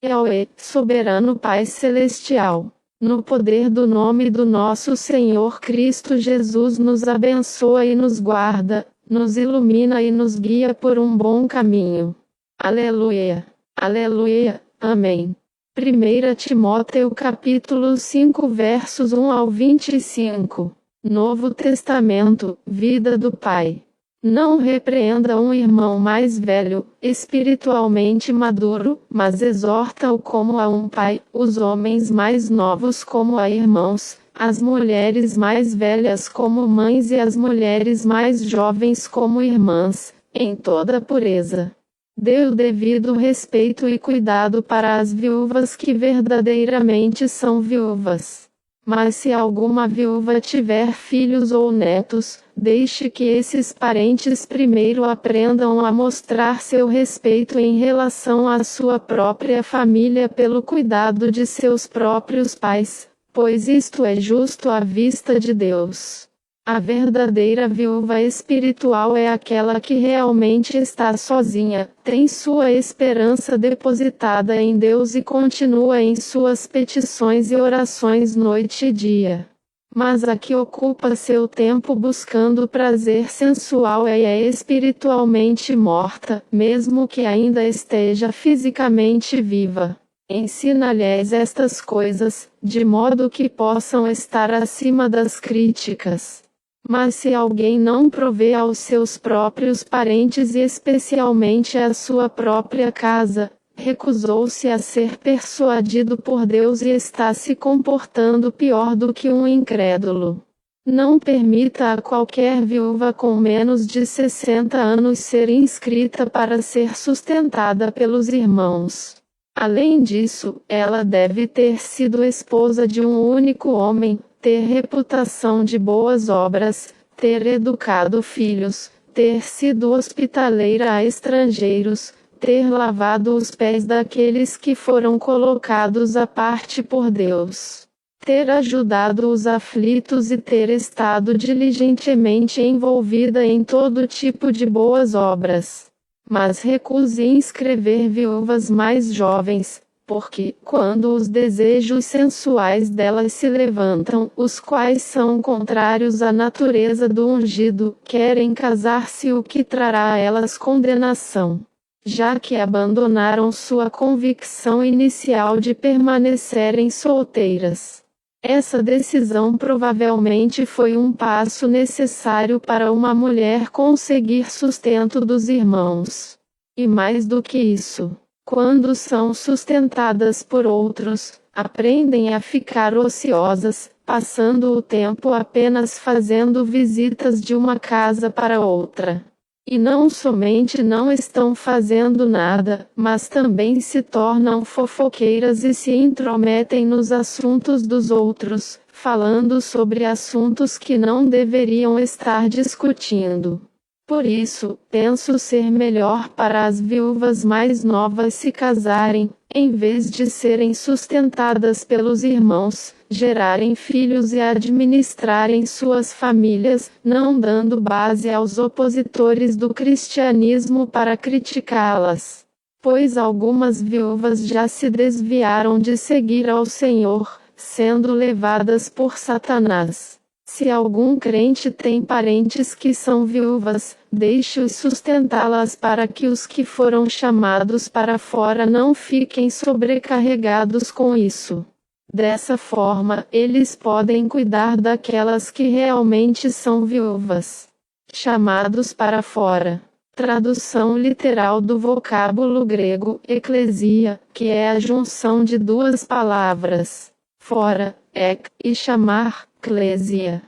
Yahweh, soberano Pai Celestial, no poder do nome do nosso Senhor Cristo Jesus, nos abençoa e nos guarda, nos ilumina e nos guia por um bom caminho. Aleluia. Aleluia. Amém. 1 Timóteo capítulo 5 versos 1 ao 25. Novo Testamento, vida do Pai. Não repreenda um irmão mais velho, espiritualmente maduro, mas exorta-o como a um pai, os homens mais novos como a irmãos, as mulheres mais velhas como mães e as mulheres mais jovens como irmãs, em toda pureza. Dê o devido respeito e cuidado para as viúvas que verdadeiramente são viúvas. Mas se alguma viúva tiver filhos ou netos, deixe que esses parentes primeiro aprendam a mostrar seu respeito em relação à sua própria família pelo cuidado de seus próprios pais, pois isto é justo à vista de Deus. A verdadeira viúva espiritual é aquela que realmente está sozinha, tem sua esperança depositada em Deus e continua em suas petições e orações noite e dia. Mas a que ocupa seu tempo buscando prazer sensual é espiritualmente morta, mesmo que ainda esteja fisicamente viva. Ensina-lhes estas coisas, de modo que possam estar acima das críticas. Mas se alguém não provê aos seus próprios parentes e especialmente à sua própria casa, recusou-se a ser persuadido por Deus e está se comportando pior do que um incrédulo. Não permita a qualquer viúva com menos de 60 anos ser inscrita para ser sustentada pelos irmãos. Além disso, ela deve ter sido esposa de um único homem, ter reputação de boas obras, ter educado filhos, ter sido hospitaleira a estrangeiros, ter lavado os pés daqueles que foram colocados à parte por Deus, ter ajudado os aflitos e ter estado diligentemente envolvida em todo tipo de boas obras. Mas recuse inscrever viúvas mais jovens, porque, quando os desejos sensuais delas se levantam, os quais são contrários à natureza do ungido, querem casar-se, o que trará a elas condenação, já que abandonaram sua convicção inicial de permanecerem solteiras. Essa decisão provavelmente foi um passo necessário para uma mulher conseguir sustento dos irmãos. E mais do que isso, quando são sustentadas por outros, aprendem a ficar ociosas, passando o tempo apenas fazendo visitas de uma casa para outra. E não somente não estão fazendo nada, mas também se tornam fofoqueiras e se intrometem nos assuntos dos outros, falando sobre assuntos que não deveriam estar discutindo. Por isso, penso ser melhor para as viúvas mais novas se casarem, em vez de serem sustentadas pelos irmãos, gerarem filhos e administrarem suas famílias, não dando base aos opositores do cristianismo para criticá-las. Pois algumas viúvas já se desviaram de seguir ao Senhor, sendo levadas por Satanás. Se algum crente tem parentes que são viúvas, deixe-os sustentá-las para que os que foram chamados para fora não fiquem sobrecarregados com isso. Dessa forma, eles podem cuidar daquelas que realmente são viúvas. Chamados para fora. Tradução literal do vocábulo grego, eclesia, que é a junção de duas palavras, fora, ek, e chamar, clésia.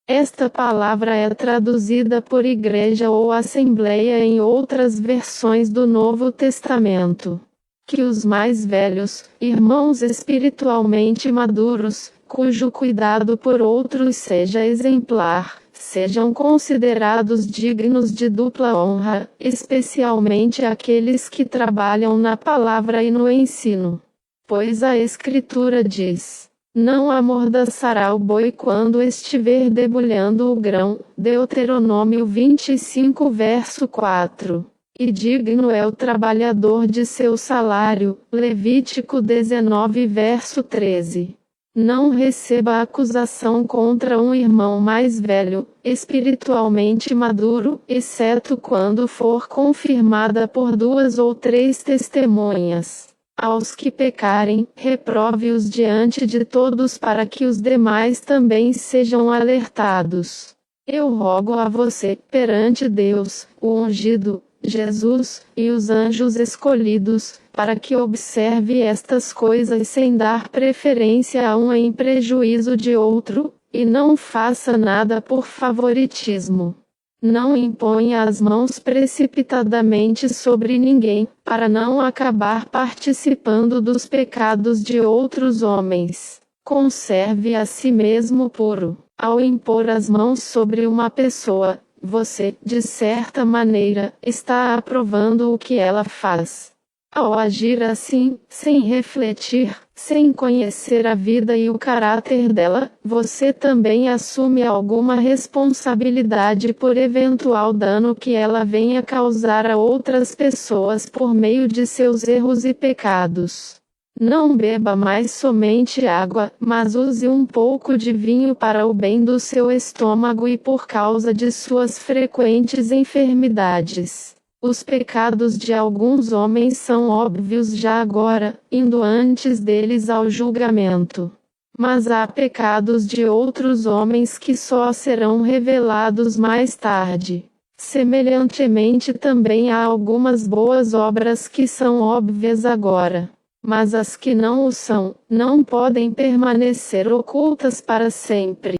Esta palavra é traduzida por igreja ou assembleia em outras versões do Novo Testamento. Que os mais velhos, irmãos espiritualmente maduros, cujo cuidado por outros seja exemplar, sejam considerados dignos de dupla honra, especialmente aqueles que trabalham na palavra e no ensino. Pois a Escritura diz: não amordaçará o boi quando estiver debulhando o grão. Deuteronômio 25 verso 4. E digno é o trabalhador de seu salário. Levítico 19 verso 13. Não receba acusação contra um irmão mais velho, espiritualmente maduro, exceto quando for confirmada por 2 ou 3 testemunhas. Aos que pecarem, reprove-os diante de todos para que os demais também sejam alertados. Eu rogo a você, perante Deus, o ungido, Jesus, e os anjos escolhidos, para que observe estas coisas sem dar preferência a um em prejuízo de outro, e não faça nada por favoritismo. Não imponha as mãos precipitadamente sobre ninguém, para não acabar participando dos pecados de outros homens. Conserve a si mesmo puro. Ao impor as mãos sobre uma pessoa, você, de certa maneira, está aprovando o que ela faz. Ao agir assim, sem refletir, sem conhecer a vida e o caráter dela, você também assume alguma responsabilidade por eventual dano que ela venha causar a outras pessoas por meio de seus erros e pecados. Não beba mais somente água, mas use um pouco de vinho para o bem do seu estômago e por causa de suas frequentes enfermidades. Os pecados de alguns homens são óbvios já agora, indo antes deles ao julgamento. Mas há pecados de outros homens que só serão revelados mais tarde. Semelhantemente também há algumas boas obras que são óbvias agora. Mas as que não o são, não podem permanecer ocultas para sempre.